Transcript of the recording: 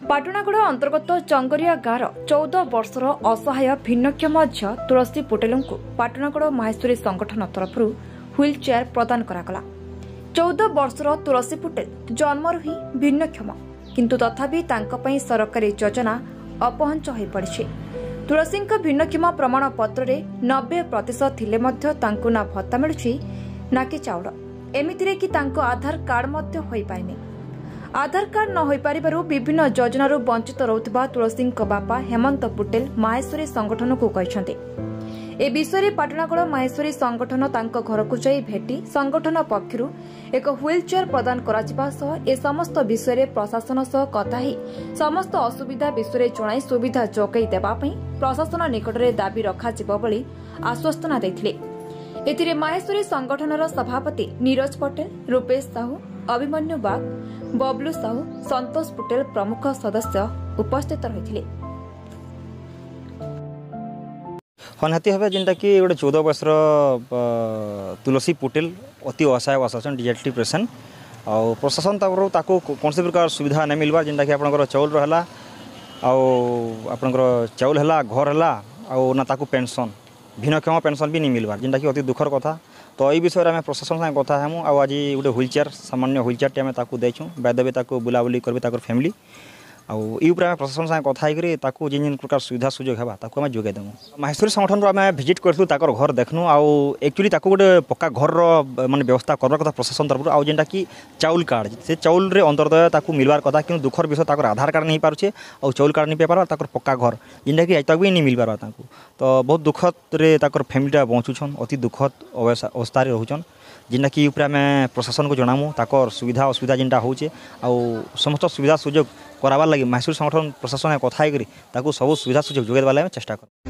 पाटणागड़ अंतर्गत चंगरिया गाँव 14 वर्षर असहाय भिन्नक्षम झील तुलसी पोटेल को पाटणागड़ माहेश्वरी संगठन तरफ व्हील चेयर प्रदान करागला। 14 वर्षर तुलसी पोटेल जन्मरू ही भिन्नक्षम किंतु तथापि तांकपई सरकारी योजना अपहंच हो पड़ी। तुलसी भिन्नक्षम प्रमाण पत्र रे 90% थिले मध्य तांको ना भत्ता मिलुछि ना कि चाउल। एमितिरे कि तांको आधार कार्ड मध्य होई पाइनि। आधार कार्ड न होई पारिबारु विभिन्न योजनारू वंचित रहुथिबा तुलसी बापा हेमंत पुटेल माहेश्वरी संगठन को कहिसंते। ए विषय रे पाटणागड़ माहेश्वरी संगठन तांको घर को जाई भेटी संगठन पक्षरु एक व्हील चेयर प्रदान कराजिबा सह ए समस्त विषय रे प्रशासन सह कथा ही समस्त असुविधा विषय रे जणाई सुविधा जोगाई देबा पई प्रशासन निकट रे दाबी रखा जिबो बोली आश्वासन दैथिले। एथिरे माहेश्वरी संगठनर सभापति नीरज पटेल, रूपेश साहू, अभिमन्यु बाग, बबलू साहू, संतोष पुटेल प्रमुख सदस्य उपस्थित रहिथिले। हनाती हे जेनटा कि गोटे 14 वर्षर तुलसी पुटेल अति असहाय असन डिजेटिव पेसेंट और प्रशासन ताको कौन से प्रकार सुविधा नहीं मिलवा जेनटा कि आपनकर चाउल रहला आपनकर चाउल हला घर हला और ना ताको पेंशन भिन्नक्षम पेंशन भी नहीं मिलवा जेनटा कि अति दुखर कथा। तो यही विषय में प्रशासन संगे कथा हेमु आज गोटे व्हील चेयर सामान्य व्हील चेयर आम ताकू देचु बैदेवे ताकू बुलाबुली करबे ताकर फैमिली आउ प्रशासन संगे कथा होकर जिन प्रकार सुविधा सुजोग है आम जोगे देमु। माहेश्वरी संगठन आम भिजिट करूँ ताकर घर देखनु आउ एक्चुअली ताकू गोटे पक्का घर माने व्यवस्था करवा कथा प्रशासन तरफ आउ जेनटा कि चाउल कार्ड से चाउल रे अंतर्दय ताकू मिलवार कथा कि दुखर विषय ताकर आधार कार्ड नहीं पारुछे आउ चाउल कार्ड नहीं पाई पारबा ताकर पक्का घर जेनटा कि आज तक भी नहीं मिल पारबा ताकू। तो बहुत दुखद रे ताकर फैमिलीटा बंचुछन अति दुखद अवस्था रे रहुछन जेनटा कि आम प्रशासन को जनामु ताकर सुविधा असुविधा जेनटा होचे आउ समस्त सुविधा सुजोग कराबार लगी माहेश्वरी संगठन प्रशासन कथा सब सुविधा सुजोग जोगाई देवार चेष्टा कर।